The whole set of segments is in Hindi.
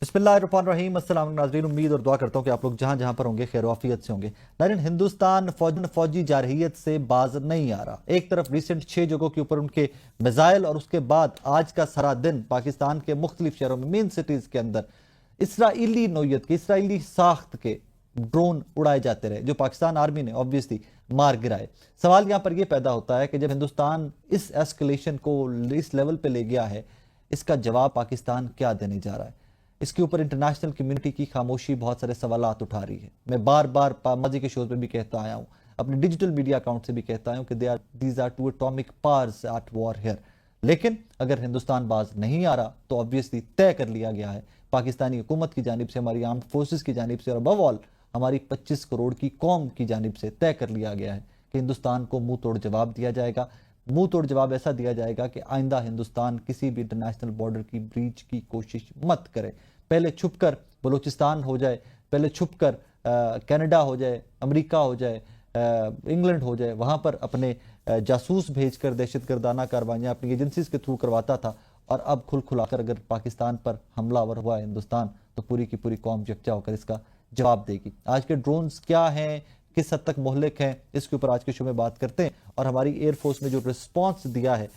बिस्मिल्लाहिर्रहमानिर्रहीम। अस्सलाम नाज़रीन, उम्मीद और दुआ करता हूँ कि आप लोग जहाँ जहाँ पर होंगे खैर वाफियत से होंगे। नाज़रीन, हिंदुस्तान फौजी जारहियत से बाज नहीं आ रहा। एक तरफ रिसेंट 6 जगहों के ऊपर उनके मिसाइल और उसके बाद आज का सारा दिन पाकिस्तान के मुख्तलिफ शहरों में मेन सिटीज़ के अंदर इसराइली नौयत के इसराइली साख्त के ड्रोन उड़ाए जाते रहे, जो पाकिस्तान आर्मी ने ऑब्वियसली मार गिराए। सवाल यहाँ पर यह पैदा होता है कि जब हिंदुस्तान इस एस्केलेशन को इस लेवल पे ले गया है, इसका जवाब पाकिस्तान क्या देने जा रहा है? इसके ऊपर इंटरनेशनल कम्युनिटी की खामोशी बहुत सारे सवालात उठा रही है। मैं बार बार माजी के शोज में भी कहता आया हूँ, अपने डिजिटल मीडिया अकाउंट से भी कहता हूँ कि these are two atomic powers at war here. लेकिन अगर हिंदुस्तान बाज नहीं आ रहा तो ऑब्वियसली तय कर लिया गया है पाकिस्तानी हुकूमत की जानिब से, हमारी आर्म्ड फोर्सेस की जानिब से और अबव ऑल हमारी 25 करोड़ की कौम की जानिब से तय कर लिया गया है कि हिंदुस्तान को मुंह तोड़ जवाब दिया जाएगा। मुंह तोड़ जवाब ऐसा दिया जाएगा कि आइंदा हिंदुस्तान किसी भी इंटरनेशनल बॉर्डर की ब्रीच की कोशिश मत करे। पहले छुपकर बलूचिस्तान हो जाए, पहले छुपकर कनाडा हो जाए, अमेरिका हो जाए, इंग्लैंड हो जाए, वहाँ पर अपने जासूस भेजकर दहशतगर्दाना कार्रवाइयाँ अपनी एजेंसीज के थ्रू करवाता था। और अब खुल खुलाकर अगर पाकिस्तान पर हमलावर हुआ है हिंदुस्तान, तो पूरी की पूरी कौम यकजा होकर इसका जवाब देगी। आज के ड्रोन्स क्या हैं, किस हद तक मोहलिक हैं, इसके ऊपर आज के शो में बात करते हैं। और हमारी एयरफोर्स ने जो रिस्पॉन्स दिया है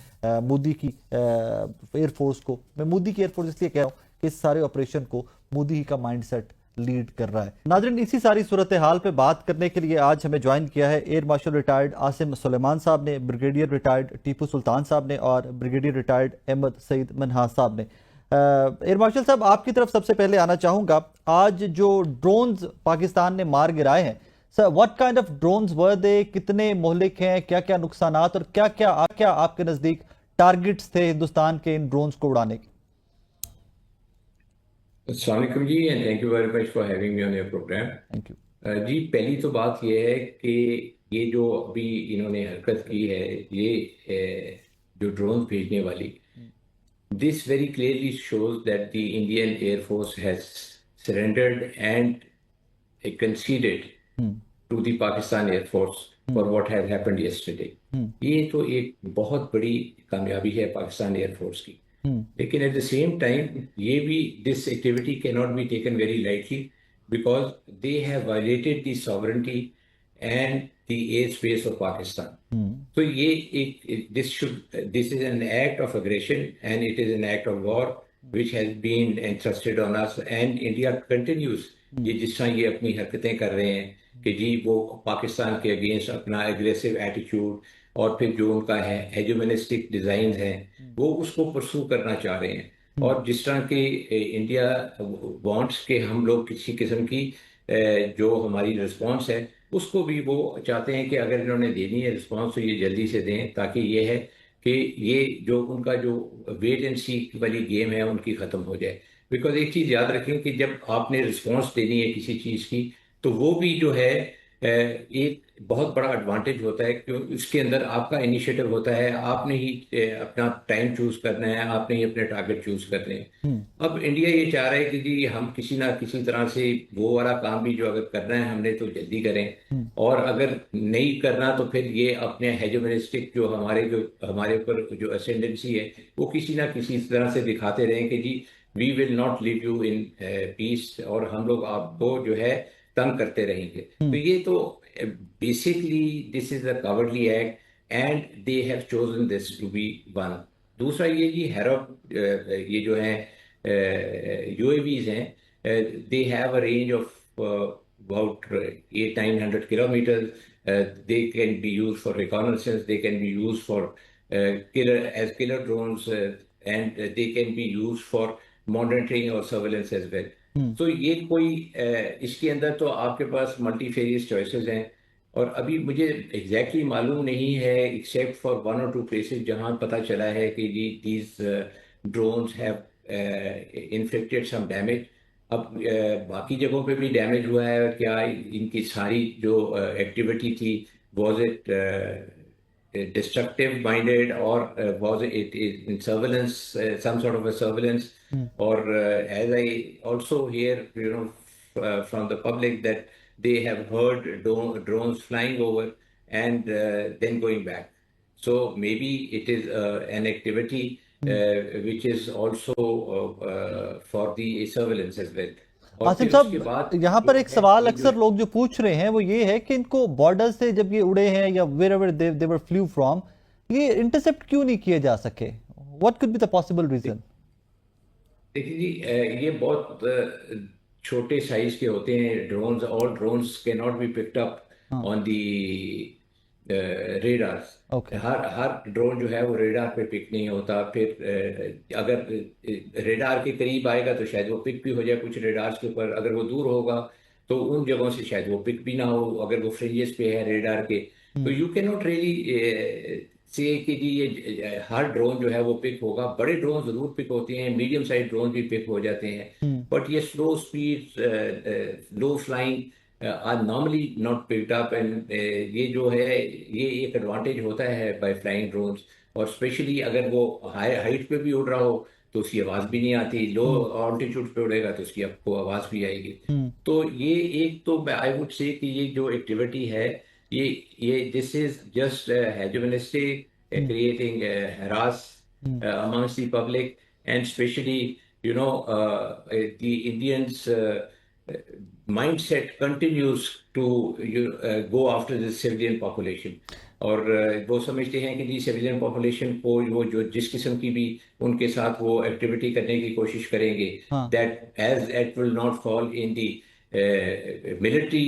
मोदी की एयरफोर्स को, मैं मोदी की एयरफोर्स इसलिए कह रहा हूँ कि इस सारे ऑपरेशन को मोदी ही का माइंडसेट लीड कर रहा है। नाज़रीन, इसी सारी सूरत हाल पे बात करने के लिए आज हमें ज्वाइन किया है air marshal retired Asim Suleman साहब ने, ब्रिगेडियर रिटायर्ड टीपू सुल्तान साहब ने और ब्रिगेडियर रिटायर्ड अहमद सईद मनहास साहब ने। एयर मार्शल साहब, आपकी तरफ सबसे पहले आना चाहूँगा। आज जो ड्रोन्स पाकिस्तान ने मार गिराए हैं, sir what kind of drones were they, कितने मोहलिक हैं, क्या क्या नुकसानात और क्या क्या आपके नज़दीक टारगेट्स थे हिंदुस्तान के इन ड्रोन्स को उड़ाने के? अस्सलाम वालेकुम जी, and thank you very much for having me on your programme. Thank you. जी, पहली तो बात यह है कि ये जो अभी इन्होंने हरकत की है, ये जो ड्रोन भेजने वाली, this very clearly shows that the Indian air force has surrendered and conceded to the Pakistan Air Force for what has happened yesterday। ये तो एक बहुत बड़ी कामयाबी है पाकिस्तान एयरफोर्स की। लेकिन एट द सेम टाइम ये भी this activity can not be taken very lightly because they have violated the sovereignty and the air space of Pakistan. तो ये एक this is an act of aggression and it is an act of war which has been entrusted on us and India continues ये जिस तरह ये अपनी हरकतें कर रहे हैं कि जी वो पाकिस्तान के अगेंस्ट अपना एग्रेसिव एटीट्यूड और फिर जो उनका है हेजेमोनिस्टिक डिजाइन है वो उसको परसू करना चाह रहे हैं। और जिस तरह के इंडिया वांट्स के हम लोग किसी किस्म की जो हमारी रिस्पांस है उसको भी वो चाहते हैं कि अगर इन्होंने देनी है रिस्पांस तो ये जल्दी से दें, ताकि ये है कि ये जो उनका जो वेट एंड सी वाली गेम है उनकी ख़त्म हो जाए। बिकॉज एक चीज़ याद रखें कि जब आपने रिस्पांस देनी है किसी चीज़ की तो वो भी जो है एक बहुत बड़ा एडवांटेज होता है कि उसके अंदर आपका इनिशिएटिव होता है, आपने ही अपना टाइम चूज करना है, आपने ही अपने टारगेट चूज करने हैं। अब इंडिया ये चाह रहा है कि जी हम किसी ना किसी तरह से वो वाला काम भी जो अगर करना है हमने तो जल्दी करें, और अगर नहीं करना तो फिर ये अपने हेजेमोनिस्टिक जो हमारे ऊपर जो असेंडेंसी है वो किसी ना किसी तरह से दिखाते रहें कि जी we will not leave you in peace, और हम लोग आपको जो है तंग करते रहेंगे। तो ये तो basically this is a cowardly act and they have chosen this to be one. दूसरा ये जी ये जो है यूएवीज हैं, they have a range of about 800-900 kilometers। They can be used for reconnaissance, they can be used for killer drones, and they can be used for monitoring or surveillance as well। तो ये कोई इसके अंदर तो आपके पास मल्टीफेरियस चॉइसेस हैं, और अभी मुझे एग्जैक्टली मालूम नहीं है एक्सेप्ट फॉर 1 or 2 प्लेसेस जहां पता चला है कि जी these drones have infected some damage. अब बाकी जगहों पे भी डैमेज हुआ है क्या, इनकी सारी जो एक्टिविटी थी वाज इट डिस्ट्रक्टिव माइंडेड और was it in surveillance, some sort of a surveillance, or as I also hear from the public that they have heard drones flying over and then going back, so maybe it is an activity which is also for the surveillance as well. और आसिम फिर उसके बाद साहब, यहाँ पर जो एक है सवाल ये जो अक्सर लोग जो पूछ रहे हैं वो ये है कि इनको बॉर्डर से जब ये उड़े हैं या wherever they were flew from, ये इंटरसेप्ट क्यों नहीं किए जा सके? What could be the possible reason? देखिए जी, ये बहुत छोटे साइज के होते हैं drones. All drones can not be picked up हाँ, ऑन दी रेडार्स. ओके। हर ड्रोन जो है वो रेडार पे पिक नहीं होता. फिर अगर रेडार के करीब आएगा तो शायद वो पिक भी हो जाए कुछ रेडार्स के ऊपर. अगर वो दूर होगा तो उन जगहों से शायद वो पिक भी ना हो. अगर वो फ्रिंजेस पे है रेडार के, तो hmm, you can not really say कि जी ये हर ड्रोन जो है वो पिक होगा. बड़े ड्रोन जरूर पिक होते हैं, मीडियम साइज ड्रोन भी पिक हो जाते हैं. हम्म, बट ये slow speed low flying are normally not picked up. And ये जो है ये एक एडवांटेज होता है बाय फ्लाइंग ड्रोन्स. और स्पेशली अगर वो हाई हाइट पे भी उड़ रहा हो तो उसकी आवाज़ भी नहीं आती. लो हम्म, ऑल्टीट्यूड पे उड़ेगा तो उसकी आपको आवाज़ भी आएगी. हम्म, तो ये एक तो आई वुड से कि ये जो एक्टिविटी है ये this is just hegemonistic, hmm, creating harass hmm, amongst the public, and especially the Indians mindset continues to go after the civilian population. और वो समझते हैं कि जी सिविलियन पॉपुलेशन को वो जो जिस किस्म की भी उनके साथ वो एक्टिविटी करने की कोशिश करेंगे, हाँ, that as it will not fall in the military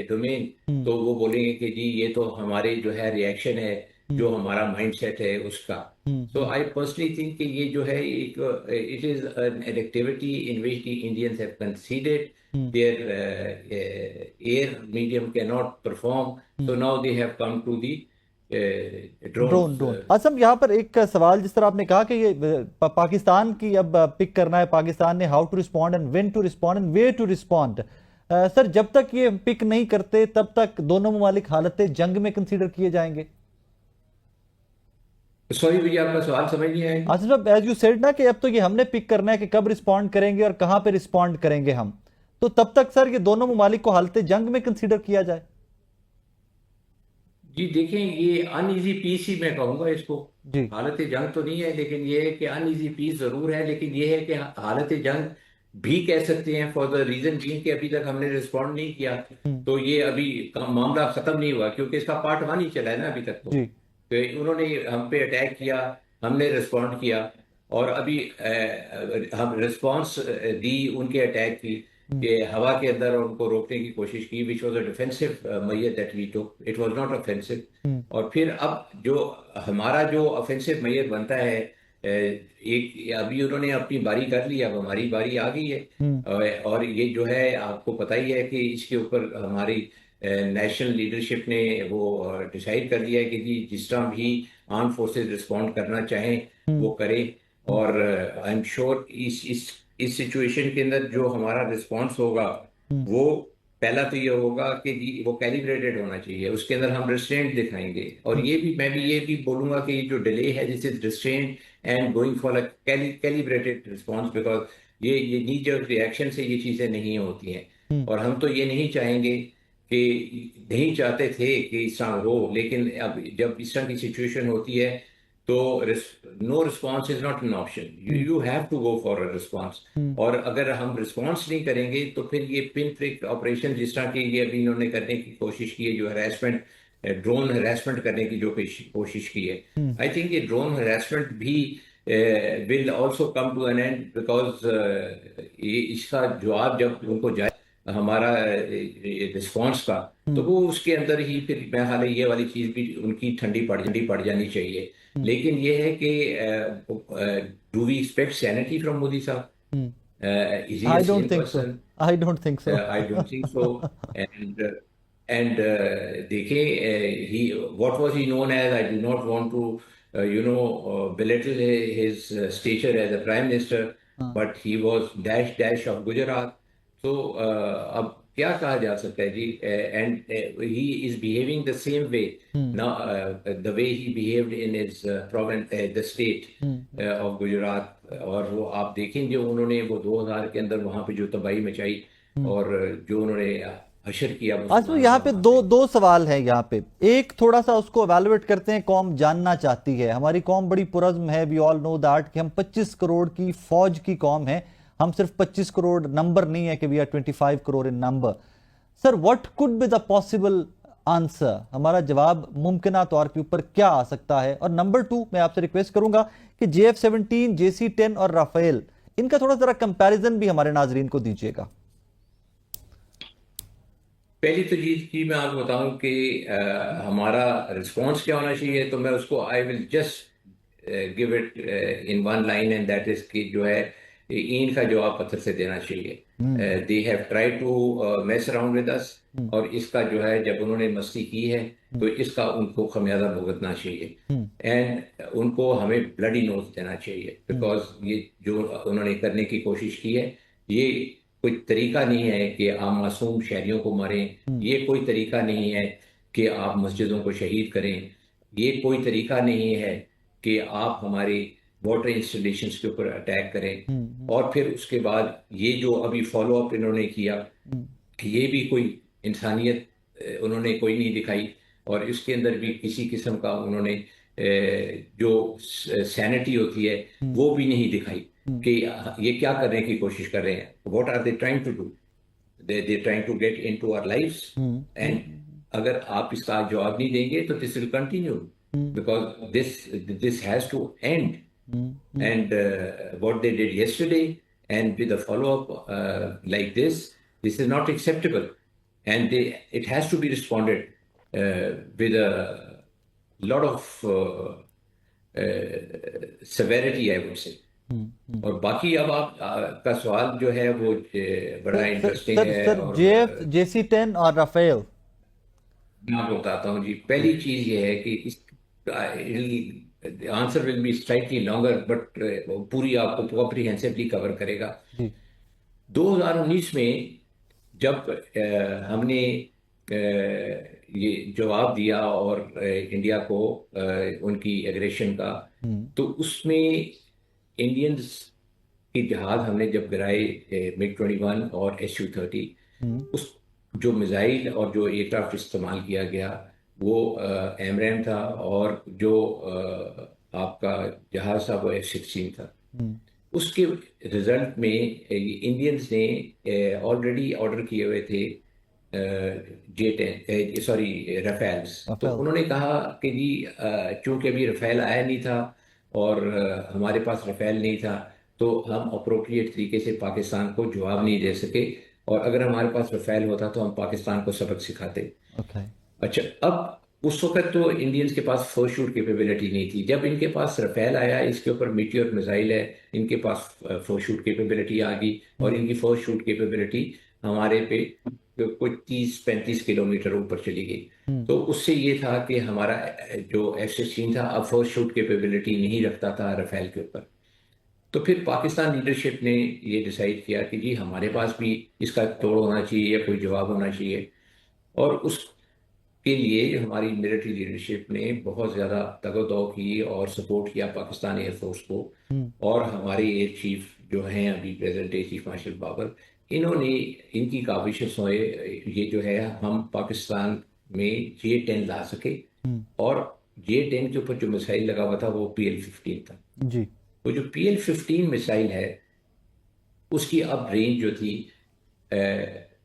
domain. Hmm, तो वो बोलेंगे कि जी ये तो हमारे जो है रिएक्शन है, हम्म, जो हमारा माइंडसेट है उसका. सो हम्म, आई पर्सनली थिंक कि ये जो है एक it is an activity in which the Indians have considered hmm, there air medium can not perform. Hmm. So now they have come to the drone drones. Drone असम, यहाँ पर एक सवाल, जिस तरह आपने कहा कि ये पाकिस्तान की अब पिक करना है, पाकिस्तान ने how to respond and when to respond and where to respond. Sir, जब तक ये पिक नहीं करते तब तक दोनों ममालिक हालत जंग में कंसीडर किए जाएंगे? सॉरी भैया, आपका सवाल समझ नहीं आया. आसिफ साहब, एज यू सेड ना कि अब तो ये हमने पिक करना है कि कब रिस्पॉन्ड करेंगे और कहां पे रिस्पॉन्ड करेंगे हम, तो तब तक सर ये दोनों ममालिक को हालत जंग में कंसीडर किया जाए? जी देखें, ये अनईजी पीस ही मैं कहूँगा इसको. जी। हालत जंग तो नहीं है, लेकिन ये है कि अनईजी पीस जरूर है. लेकिन ये है कि हालत जंग भी कह सकते हैं फॉर द रीजन बीइंग कि अभी तक हमने रिस्पॉन्ड नहीं किया. हम्म, तो ये अभी मामला खत्म नहीं हुआ, क्योंकि इसका पार्ट 1 ही चला है ना अभी तक. जी। तो उन्होंने हम पे अटैक किया, हमने रिस्पॉन्ड किया. और अभी हम रिस्पॉन्स दी उनके अटैक की हम्म, कि हवा के अंदर उनको रोकने की कोशिश की, which was a defensive measure that we took. It was not offensive. Hmm, और फिर अब जो हमारा जो ऑफेंसिव मैयर बनता है, एक अभी उन्होंने अपनी बारी कर ली, अब हमारी बारी आ गई है. हम्म, और ये जो है आपको पता ही है कि इसके ऊपर हमारी नेशनल लीडरशिप ने वो डिसाइड कर दिया है कि जी जिस तरह भी आर्म फोर्सेस रिस्पॉन्ड करना चाहें हम्म, वो करें. और आई एम श्योर इस सिचुएशन के अंदर जो हमारा रिस्पॉन्स होगा हम्म, वो पहला तो ये होगा कि जी वो कैलिब्रेटेड होना चाहिए. उसके अंदर हम रिस्ट्रेंट दिखाएंगे. और हम्म, ये भी मैं भी ये भी बोलूंगा कि जो डिले है this is restraint and going for a calibrated response. Because ये नी जर्क रिएक्शन से ये चीजें नहीं होती हैं. हम्म, और हम तो ये नहीं चाहेंगे कि नहीं चाहते थे कि इस तरह हो, लेकिन अब जब इस तरह की सिचुएशन होती है तो no response is not an option. Hmm, you have to go for a response. Hmm, और अगर हम रिस्पॉन्स नहीं करेंगे तो फिर ये पिन प्रिक ऑपरेशन जिस तरह की ये अभी इन्होंने करने की कोशिश की है, जो हरासमेंट ड्रोन हरासमेंट करने की जो कोशिश की है, हम्म, आई थिंक ये ड्रोन हरासमेंट भी will also come to an end. Because ये इसका जवाब जब उनको जाए हमारा रिस्पॉन्स का, तो हम्म, वो उसके अंदर ही फिर मैं हाल ये वाली चीज भी उनकी ठंडी पड़ जानी चाहिए. हम्म, लेकिन ये है कि do we expect sanity from Modi साहब? Hmm. Is he a I don't sane think so. person? I don't think so. I don't think so. And देखें, he what was he known as? I do not want to belittle his stature as a prime minister, हाँ. but he was dash of Gujarat. So अब क्या कहा जा सकता है जी? And he is behaving the same way hmm, now, the way he behaved in his province, the state hmm, of Gujarat. और वो आप देखें जो उन्होंने वो 2000 के अंदर वहां पे जो तबाही मचाई, हम्म, और जो उन्होंने हशर किया आसिफ, मुसलमानों यहाँ का पे वहां दो पे। दो सवाल है यहाँ पे। एक थोड़ा सा उसको एवेलुएट करते हैं। कौम जानना चाहती है, हमारी कौम बड़ी पुरज़्म है, वी ऑल नो दैट, कि हम 25 करोड़ की फौज की कौम है। हम सिर्फ 25 करोड़ नंबर नहीं है कि we are 25 crore in number. Sir, what could be the possible answer? हमारा जवाब मुमकिन तौर के ऊपर क्या आ सकता है? और नंबर टू, मैं आपसे रिक्वेस्ट करूंगा कि JF-17, JC-10 और राफेल, इनका थोड़ा जरा कंपैरिजन भी हमारे नाजरीन को दीजिएगा। पहली तो जी मैं आपको बताऊं कि हमारा रिस्पॉन्स क्या होना चाहिए, तो मैं उसको I will just give it in one line, and that is कि जो है ईंट का जवाब पत्थर से देना चाहिए। They have tried to mess around with us, और इसका जो है जब उन्होंने मस्ती की है तो इसका उनको खमियाजा भुगतना चाहिए, एंड उनको हमें ब्लडी नोट देना चाहिए, बिकॉज ये जो उन्होंने करने की कोशिश की है, ये कोई तरीका नहीं है कि आप मासूम शहरियों को मारें। ये कोई तरीका नहीं है कि आप मस्जिदों को शहीद करें। ये कोई तरीका नहीं है कि आप हमारी वाटर इंस्टॉलेशंस के ऊपर अटैक करें। और फिर उसके बाद ये जो अभी फॉलो अप इन्होंने किया, ये भी कोई इंसानियत उन्होंने कोई नहीं दिखाई, और इसके अंदर भी किसी किस्म का उन्होंने जो सैनिटी होती है वो भी नहीं दिखाई कि ये क्या करने की कोशिश कर रहे हैं। What are they trying to do? They trying to get into our lives, and अगर आप इसका जवाब नहीं देंगे तो this will continue, because this has to end. And what they did yesterday, and with a follow-up like this is not acceptable, and it has to be responded with a lot of severity, I would say. और बाकी अब आप का सवाल जो है वो बड़ा सर सर इंटरेस्टिंग सर, है, सर और JF, JC-10 और राफेल। मैं आपको बताता हूँ जी। पहली चीज ये है कि इस answer will be slightly longer, but पूरी आपको कॉम्प्रिहेंसिवली कवर करेगा। जी 2019 में जब हमने ये जवाब दिया और इंडिया को उनकी एग्रेशन का, तो उसमें इंडियंस के जहाज हमने जब गिराए, MiG-21 और SU-30, उस जो मिसाइल और जो एयरक्राफ्ट इस्तेमाल किया गया वो एमरैम था, और जो आपका जहाज था वो F-16 था। उसके रिजल्ट में इंडियंस ने ऑलरेडी ऑर्डर किए हुए थे J-10, सॉरी रफेल्स। तो राफेल। उन्होंने कहा कि जी चूंकि अभी रफेल आया नहीं था और हमारे पास रफेल नहीं था, तो हम अप्रोप्रिएट तरीके से पाकिस्तान को जवाब नहीं दे सके, और अगर हमारे पास रफेल होता तो हम पाकिस्तान को सबक सिखाते। ओके। अच्छा, अब उस वक्त तो इंडियंस के पास फर्स्ट शूट कैपेबिलिटी नहीं थी। जब इनके पास रफेल आया, इसके ऊपर मीटियोर मिसाइल है, इनके पास फर्स्ट शूट कैपेबिलिटी आ गई, और इनकी फर्स्ट शूट कैपेबिलिटी हमारे पे कोई 30-35 किलोमीटर ऊपर चली गई। तो उससे ये था कि हमारा जो F-16 था अब फर्स्ट शूट कैपेबिलिटी नहीं रखता था रफेल के ऊपर। तो फिर पाकिस्तान लीडरशिप ने ये डिसाइड किया कि जी हमारे पास भी इसका तोड़ होना चाहिए या कोई जवाब होना चाहिए, और उसके लिए हमारी मिलिट्री लीडरशिप ने बहुत ज़्यादा तगदो की और सपोर्ट किया पाकिस्तान एयरफोर्स को। और हमारे एयर चीफ जो हैं अभी present air chief marshal Babar, इन्होंने इनकी काविशें सोए ये जो है हम पाकिस्तान में J-10 ला सके, और J-10 के ऊपर जो मिसाइल लगा हुआ था वो PL-15 था। जी तो जो PL-15 मिसाइल है उसकी अब रेंज जो थी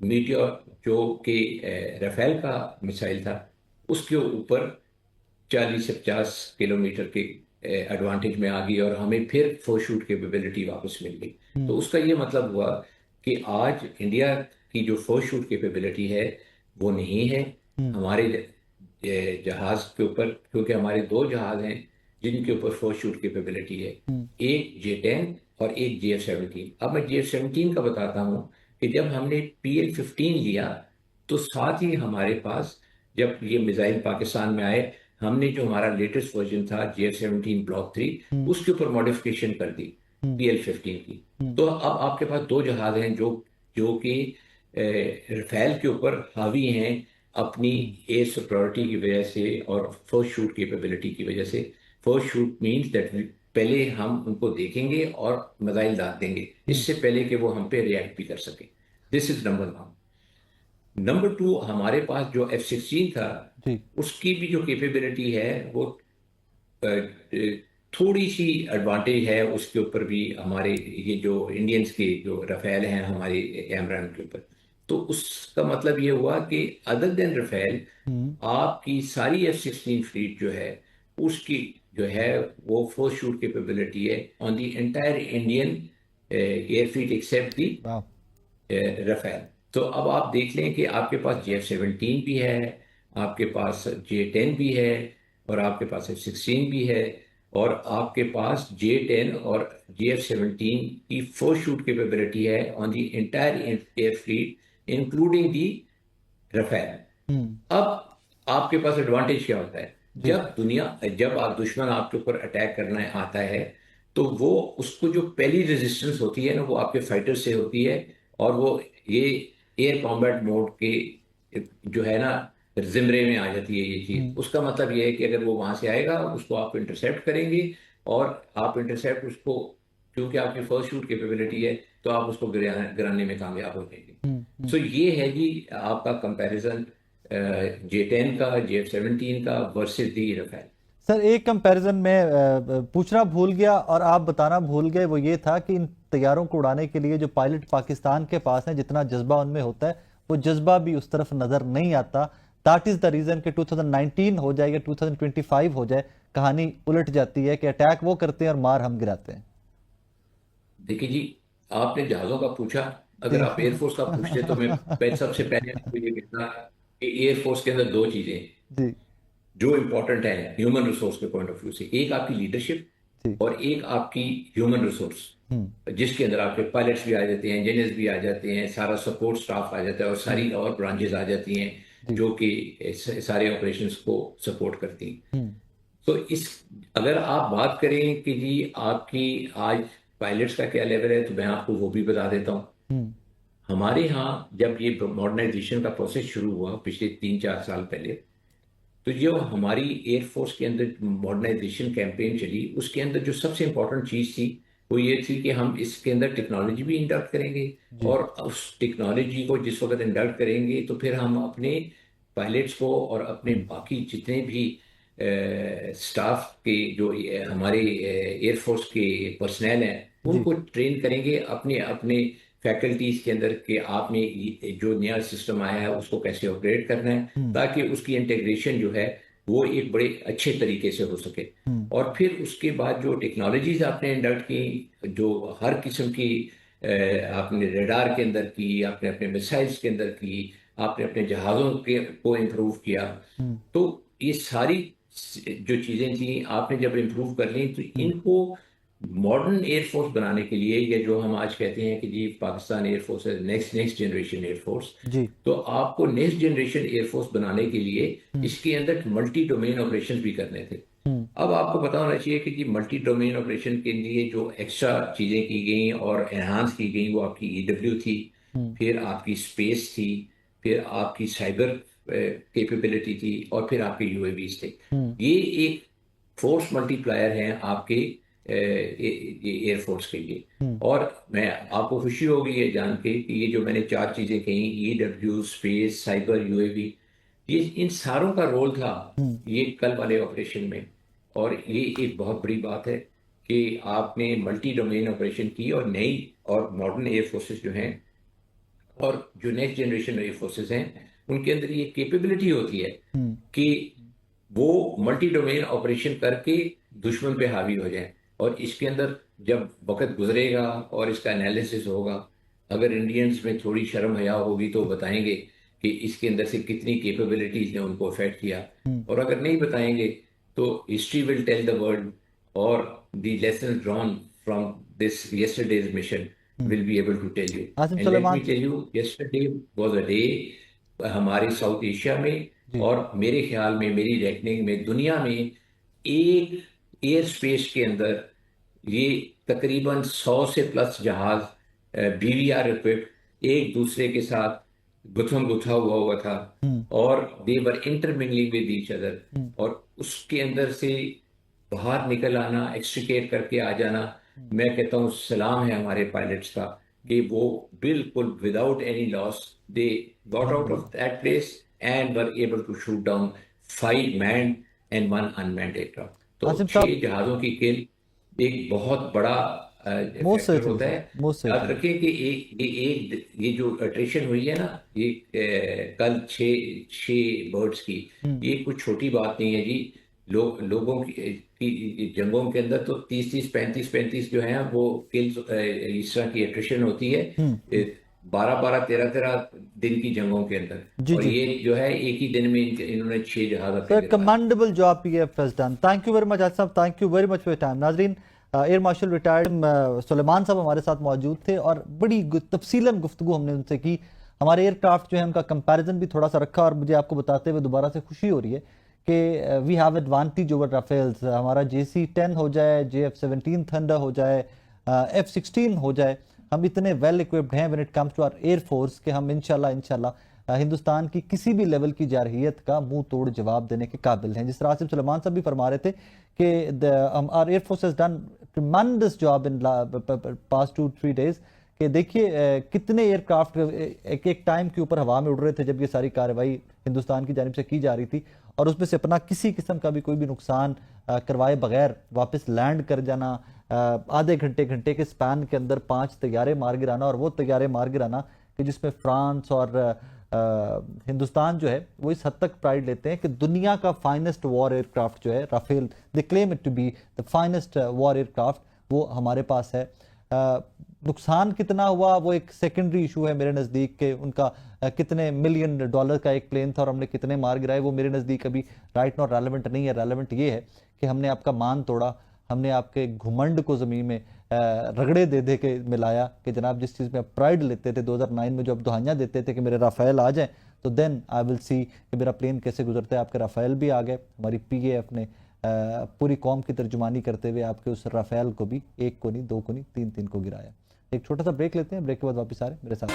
मीटियोर जो कि रफेल का मिसाइल था उसके ऊपर 40 से 50 किलोमीटर के एडवांटेज में आ गई, और हमें फिर फर्स्ट शूट कैपेबिलिटी वापस मिल गई। तो उसका ये मतलब हुआ कि आज इंडिया की जो फर्स्ट शूट कैपेबिलिटी है वो नहीं है हमारे जहाज के ऊपर, क्योंकि हमारे दो जहाज हैं जिनके ऊपर फर्स्ट शूट कैपेबिलिटी है, एक J-10 और एक JF-17। अब मैं JF-17 का बताता हूँ कि जब हमने PL-15 लिया तो साथ ही हमारे पास जब ये मिसाइल पाकिस्तान में आए, हमने जो हमारा लेटेस्ट वर्जन था JF-17 ब्लॉक 3 उसके ऊपर मॉडिफिकेशन कर दी PL-15 की। तो अब आपके पास दो जहाज हैं जो कि रफेल के ऊपर हावी हैं अपनी एयर सुपरियॉरिटी की वजह से और फर्स्ट शूट कैपेबिलिटी की वजह से। फर्स्ट शूट मींस दैट पहले हम उनको देखेंगे और मिसाइल दाग देंगे इससे पहले कि वो हम पे रिएक्ट भी कर सके। This is number 1। Number two, हमारे पास जो F-16 था जी। उसकी भी जो कैपेबिलिटी है वो अ, थोड़ी सी एडवांटेज है उसके ऊपर भी, हमारे ये जो इंडियंस के जो रफेल हैं हमारे कैमरान के ऊपर। तो उसका मतलब ये हुआ कि अदर देन रफेल, हम्म। आपकी सारी F-16 फ्लीट जो है उसकी जो है वो फोर्स शूट कैपेबिलिटी है on the entire Indian air fleet except the वाह। रफेल। तो अब आप देख लें कि आपके पास JF-17 भी है, आपके पास J-10 भी है, और आपके पास F-16 भी है, और आपके पास J-10 और JF-17 की फोर्स शूट कैपेबिलिटी है on the entire air fleet including the Rafale. Hmm. अब आपके पास एडवांटेज क्या होता है? जी। जब आप दुश्मन आपके ऊपर अटैक करना आता है, तो वो उसको जो पहली रेजिस्टेंस होती है ना वो आपके फाइटर से होती है, और वो ये एयर कॉम्बैट मोड के जो है ना जिम्रे में आ जाती है ये चीज। हम्म। उसका मतलब ये है कि अगर वो वहां से आएगा उसको आप इंटरसेप्ट करेंगे, और आप इंटरसेप्ट उसको, क्योंकि आपकी फर्स्ट शूट कैपेबिलिटी है, तो आप उसको गिराने में कामयाब हो जाएंगे। हम्म। सो ये है जी आपका कंपैरिजन J-10 का, JF-17 का वर्सेस दी रफेल। सर एक कंपैरिजन में पूछना भूल गया और आप बताना भूल गए, वो ये था कि इन तैयारों को उड़ाने के लिए जो पायलट पाकिस्तान के पास हैं, जितना जज्बा उनमें होता है वो जज्बा भी उस तरफ नजर नहीं आता। दैट इज द रीजन कि 2019 हो जाए या 2025 हो जाए, कहानी उलट जाती है कि अटैक वो करते हैं और मार हम गिराते हैं। देखिए जी, आपने जहाजों का पूछा, अगर जी। आप एयरफोर्स का पूछते तो मैं सबसे पहले आपको ये कहता कि एयरफोर्स के अंदर दो चीजें जी। जो इंपॉर्टेंट है ह्यूमन रिसोर्स के पॉइंट ऑफ व्यू से, एक आपकी लीडरशिप जी। और एक आपकी ह्यूमन रिसोर्स, हम्म। जिसके अंदर आपके पायलट्स भी आ जाते हैं, इंजीनियर्स भी आ जाते हैं, सारा सपोर्ट स्टाफ आ जाता है, और हम्म। सारी और ब्रांचेस आ जाती हैं जी। जो कि सारे ऑपरेशंस को सपोर्ट करती हैं। हम्म। तो इस अगर आप बात करें कि जी आपकी आज पायलट्स का क्या लेवल है, तो मैं आपको वो भी बता देता हूँ। हम्म। हमारे यहाँ जब ये मॉडर्नाइजेशन का प्रोसेस शुरू हुआ पिछले 3-4 साल पहले, तो जो हमारी एयरफोर्स के अंदर मॉडर्नाइजेशन कैंपेन चली, उसके अंदर जो सबसे इंपॉर्टेंट चीज़ थी वो ये थी कि हम इसके अंदर टेक्नोलॉजी भी इंडक्ट करेंगे, जी। और उस टेक्नोलॉजी को जिस वक्त इंडक्ट करेंगे तो फिर हम अपने पायलट्स को और अपने हम्म। बाकी जितने भी स्टाफ के जो हमारे एयरफोर्स के पर्सनल हैं जी। उनको ट्रेन करेंगे अपने अपने फैकल्टीज के अंदर, कि आपने जो नया सिस्टम आया है उसको कैसे ऑपरेट करना है, हम्म। ताकि उसकी इंटीग्रेशन जो है वो एक बड़े अच्छे तरीके से हो सके। हम्म। और फिर उसके बाद जो टेक्नोलॉजीज आपने इंडक्ट की, जो हर किस्म की आपने रडार के अंदर की, आपने अपने मिसाइल्स के अंदर की, आपने अपने जहाज़ों के को इम्प्रूव किया, हम्म। तो ये सारी जो चीज़ें थी आपने जब इम्प्रूव कर ली, तो हम्म। इनको मॉडर्न एयरफोर्स बनाने के लिए, या जो हम आज कहते हैं कि जी पाकिस्तान एयरफोर्स है नेक्स्ट नेक्स्ट जनरेशन एयरफोर्स, जी। तो आपको नेक्स्ट जनरेशन एयरफोर्स बनाने के लिए हम्म। इसके अंदर मल्टी डोमेन ऑपरेशन भी करने थे। हम्म। अब आपको पता होना चाहिए कि जी मल्टी डोमेन ऑपरेशन के लिए जो एक्स्ट्रा चीज़ें की गई और एनहांस की गई वो आपकी EW थी, हम्म। फिर आपकी स्पेस थी, फिर आपकी साइबर कैपेबिलिटी थी, और फिर आपके UAVs थे। हम्म। ये एक फोर्स मल्टीप्लायर हैं आपके ये एयरफोर्स के लिए। हम्म। और मैं आपको खुशी होगी ये जान के कि ये जो मैंने चार चीज़ें कही, EW, स्पेस, साइबर, UAV, ये इन सारों का रोल था हम्म। ये कल वाले ऑपरेशन में। और ये एक बहुत बड़ी बात है कि आपने मल्टी डोमेन ऑपरेशन की, और नई और मॉडर्न एयर फोर्सेस जो हैं और जो नेक्स्ट जनरेशन एयर फोर्सेस हैं उनके अंदर ये कैपेबिलिटी होती है हम्म। कि वो मल्टी डोमेन ऑपरेशन करके दुश्मन पे हावी हो जाए। और इसके अंदर जब वक्त गुजरेगा और इसका एनालिसिस होगा, अगर इंडियंस में थोड़ी शर्म हया होगी तो बताएंगे कि इसके अंदर से कितनी कैपेबिलिटीज ने उनको अफेक्ट किया। हम्म। और अगर नहीं बताएंगे तो history will tell the world, और the lesson drawn from this yesterday's mission hmm. will be able to tell you. Asim And let me Suleman. tell you, yesterday was a day हमारे साउथ एशिया में, जी। और मेरे ख्याल में, मेरी रेकनिंग में, दुनिया में एक एयर स्पेस के अंदर ये तकरीबन 100 से प्लस जहाज BVR इक्विप्ड एक दूसरे के साथ गुथम गुथा हुआ था, हम्म। और दे वर इंटरमिंगलिंग विद ईच अदर। हम्म। और उसके अंदर से बाहर निकल आना, एक्सट्रिकेट करके आ जाना, मैं कहता हूँ सलाम है हमारे पायलट्स का, कि वो बिल्कुल without any loss they got out of that place and were able to shoot down 5 manned and 1 unmanned aircraft. तो आसिम 6 साहब, जहाजों की किल एक बहुत बड़ा मोस्ट फैक्टर सर्टनली होता सर, है। मोस्ट याद सर्टनली। रखिए कि ये जो अट्रिशन हुई है ना, ये कल 6 बर्ड्स की, ये कुछ छोटी बात नहीं है जी। लोगों की जंगों के अंदर तो 30-30, 35-35 जो है वो किल्स, इस तरह की एट्रिशन होती है 12-12, 13-13 दिन की जंगों के अंदर। जी और जी ये जो है एक ही दिन में इन्होंने 6 जहाज अपने सर, गिरवा दिए। Commendable job PF has done. Thank you very much आज साहब, thank you very much for your time. नाजरीन, एयर मार्शल रिटायर्ड सुलेमान साहब हमारे साथ मौजूद थे और बड़ी तफसीलन गुफ्तगू हमने उनसे की। हमारे एयरक्राफ्ट जो है उनका कंपैरिजन भी थोड़ा सा रखा और मुझे आपको बताते हुए दोबारा से खुशी हो रही है कि we have advantage over Rafales. हमारा JC-10 हो जाए, JF-17 थंडर हो जाए, F-16 हो जाए, हम इतने वेल इक्विप्ड हैं when it comes to our air force कि हम इंशाल्लाह हिंदुस्तान की किसी भी लेवल की जारहियत का मुंह तोड़ जवाब देने के काबिल हैं। जिस तरह आसिम सुलेमान साहब भी फरमा रहे थे कि our air force has done tremendous job in past 2-3 days. कि देखिए कितने एयरक्राफ्ट एक एक टाइम के ऊपर हवा में उड़ रहे थे जब ये सारी कार्रवाई हिंदुस्तान की जानिब से की जा रही थी, और उसमें से अपना किसी किस्म का भी कोई भी नुकसान करवाए बगैर वापस लैंड कर जाना, आधे घंटे के स्पैन के अंदर 5 तैयारे मार गिराना, और वो तैयारे मार गिराना कि जिसमें फ्रांस और हिंदुस्तान जो है वो इस हद तक प्राइड लेते हैं कि दुनिया का फाइनेस्ट वॉर एयरक्राफ्ट जो है Rafale, they claim it to be the finest war aircraft, वो हमारे पास है। नुकसान कितना हुआ वो एक सेकेंडरी इशू है मेरे नज़दीक के। उनका कितने $1 मिलियन का एक प्लेन था और हमने कितने मार गिराए, वो मेरे नज़दीक अभी राइट नॉट रेलेवेंट नहीं है। रेलेवेंट ये है कि हमने आपका मान तोड़ा, हमने आपके घुमंड को ज़मीन में रगड़े दे दे के मिलाया कि जनाब जिस चीज़ में आप प्राइड लेते थे 2009 में, जो आप दुहाइयाँ देते थे कि मेरे राफेल आ जाएं, तो देन आई विल सी कि मेरा प्लेन कैसे गुजरता है। आपके राफेल भी आ गए। हमारी PAF ने पूरी कौम की तर्जुमानी करते हुए आपके उस राफेल को भी 1 को नहीं, 2 को नहीं, 3-3 को गिराया। एक छोटा सा ब्रेक लेते हैं, ब्रेक के बाद वापस आ रहे हैं मेरे साथ।